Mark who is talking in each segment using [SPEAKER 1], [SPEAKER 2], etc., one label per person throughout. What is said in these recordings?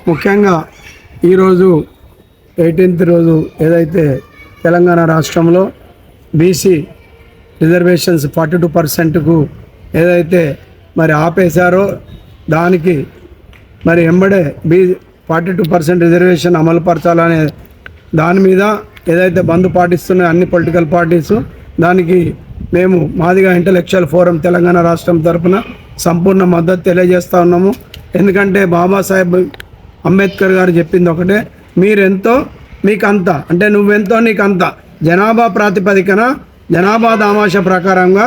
[SPEAKER 1] ముఖ్యంగా ఈరోజు 18th రోజు ఏదైతే తెలంగాణ రాష్ట్రంలో బీసీ రిజర్వేషన్స్ 42%కు ఏదైతే మరి ఆపేశారో దానికి మరి ఎంబడే 42% రిజర్వేషన్ అమలుపరచాలనే దాని మీద ఏదైతే బంద్ పాటిస్తున్నాయో అన్ని పొలిటికల్ పార్టీస్, దానికి మేము మాదిగ ఇంటలెక్చువల్ ఫోరం తెలంగాణ రాష్ట్రం తరఫున సంపూర్ణ మద్దతు తెలియజేస్తూ ఉన్నాము. ఎందుకంటే బాబాసాహెబ్ అంబేద్కర్ గారు చెప్పింది ఒకటే, మీరెంతో మీకంత, అంటే నువ్వెంతో నీకంత, జనాభా ప్రాతిపదికన జనాభా దామాష ప్రకారంగా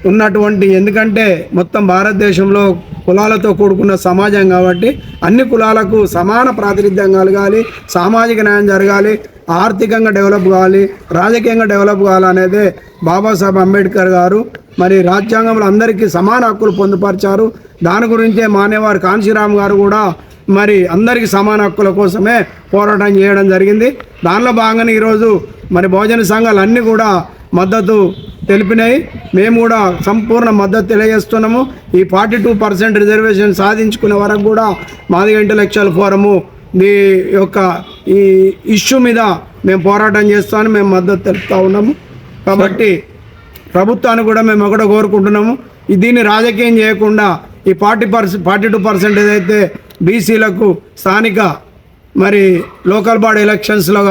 [SPEAKER 1] ఉన్నటువంటి, ఎందుకంటే మొత్తం భారతదేశంలో కులాలతో కూడుకున్న సమాజం కాబట్టి అన్ని కులాలకు సమాన ప్రాతినిధ్యం కలగాలి, సామాజిక న్యాయం జరగాలి, ఆర్థికంగా డెవలప్ కావాలి, రాజకీయంగా డెవలప్ కావాలనేదే బాబాసాహెబ్ అంబేద్కర్ గారు మరి రాజ్యాంగంలో అందరికీ సమాన హక్కులు పొందుపరిచారు. దాని గురించే మానేవారు కాంశీరామ్ గారు కూడా మరి అందరికీ సమాన హక్కుల కోసమే పోరాటం చేయడం జరిగింది. దానిలో భాగంగానే ఈరోజు మరి బహుజన సంఘాలు అన్నీ కూడా మద్దతు తెలిపినాయి. మేము కూడా సంపూర్ణ మద్దతు తెలియజేస్తున్నాము. ఈ 42% రిజర్వేషన్ సాధించుకునే వరకు కూడా మాదిగ ఇంటలెక్చువల్ ఫోరము ఈ యొక్క ఈ ఇష్యూ మీద మేము పోరాటం చేస్తామని మేము మద్దతు తెలుపుతూ ఉన్నాము. కాబట్టి ప్రభుత్వాన్ని కూడా మేము ఒకటి కోరుకుంటున్నాము, దీన్ని రాజకీయం చేయకుండా ఈ 42% ఏదైతే బీసీలకు స్థానిక మరి లోకల్ బాడీ ఎలక్షన్స్లో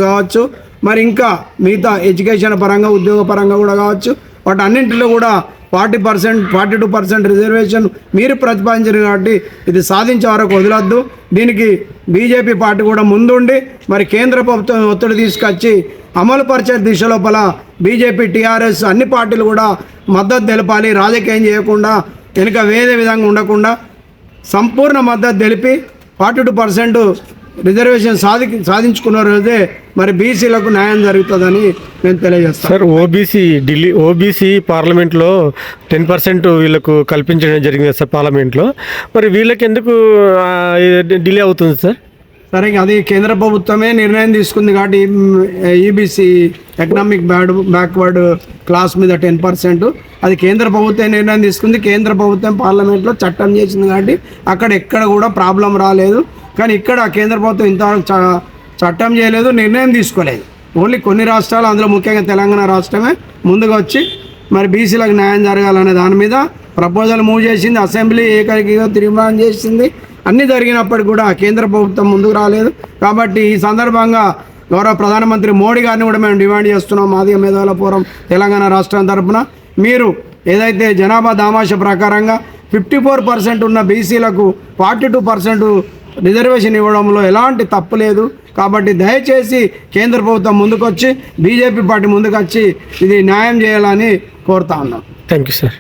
[SPEAKER 1] కావచ్చు, మరి ఇంకా మిగతా ఎడ్యుకేషన్ పరంగా ఉద్యోగ పరంగా కూడా కావచ్చు, వాటి అన్నింటిలో కూడా 42% రిజర్వేషన్ మీరు ప్రతిపాదించారు కాబట్టి ఇది సాధించే వరకు వదలొద్దు. దీనికి బీజేపీ పార్టీ కూడా ముందుండి మరి కేంద్ర ప్రభుత్వం ఒత్తిడి తీసుకొచ్చి అమలు పరిచే దిశ లోపల బీజేపీ, టీఆర్ఎస్ అన్ని పార్టీలు కూడా మద్దతు తెలపాలి. రాజకీయం చేయకుండా వెనుక వేరే విధంగా ఉండకుండా సంపూర్ణ మద్దతు తెలిపి 42% రిజర్వేషన్ సాధించుకున్న రోజే మరి బీసీలకు న్యాయం జరుగుతుందని మేము తెలియజేస్తాం.
[SPEAKER 2] సార్, ఓబీసీ పార్లమెంట్లో 10% వీళ్ళకు కల్పించడం జరిగింది సార్ పార్లమెంట్లో. మరి వీళ్ళకి ఎందుకు డిలే అవుతుంది సార్?
[SPEAKER 1] సరే, అది కేంద్ర ప్రభుత్వమే నిర్ణయం తీసుకుంది కాబట్టి ఈబీసీ ఎకనామిక్ బ్యాక్వర్డ్ క్లాస్ మీద 10% అది కేంద్ర ప్రభుత్వం నిర్ణయం తీసుకుంది. కేంద్ర ప్రభుత్వం పార్లమెంట్లో చట్టం చేసింది కాబట్టి అక్కడ ఎక్కడ కూడా ప్రాబ్లం రాలేదు. కానీ ఇక్కడ కేంద్ర ప్రభుత్వం ఇంతవరకు చట్టం చేయలేదు, నిర్ణయం తీసుకోలేదు. ఓన్లీ కొన్ని రాష్ట్రాలు, అందులో ముఖ్యంగా తెలంగాణ రాష్ట్రమే ముందుగా వచ్చి మరి బీసీలకు న్యాయం జరగాలనే దాని మీద ప్రపోజల్ మూవ్ చేసింది. అసెంబ్లీ ఏకైక తీర్మానం చేసింది. అన్నీ జరిగినప్పటికీ కూడా కేంద్ర ప్రభుత్వం ముందుకు రాలేదు. కాబట్టి ఈ సందర్భంగా గౌరవ ప్రధానమంత్రి మోడీ గారిని కూడా మేము డిమాండ్ చేస్తున్నాం. మాదిగ మేధావుల ఫోరం తెలంగాణ రాష్ట్రం తరఫున మీరు ఏదైతే జనాభా దామాష ప్రకారంగా 54% ఉన్న బీసీలకు 42% రిజర్వేషన్ ఇవ్వడంలో ఎలాంటి తప్పు లేదు. కాబట్టి దయచేసి కేంద్ర ప్రభుత్వం ముందుకొచ్చి, బీజేపీ పార్టీ ముందుకొచ్చి ఇది న్యాయం చేయాలని కోరుతా ఉన్నాం.
[SPEAKER 2] Thank you sir.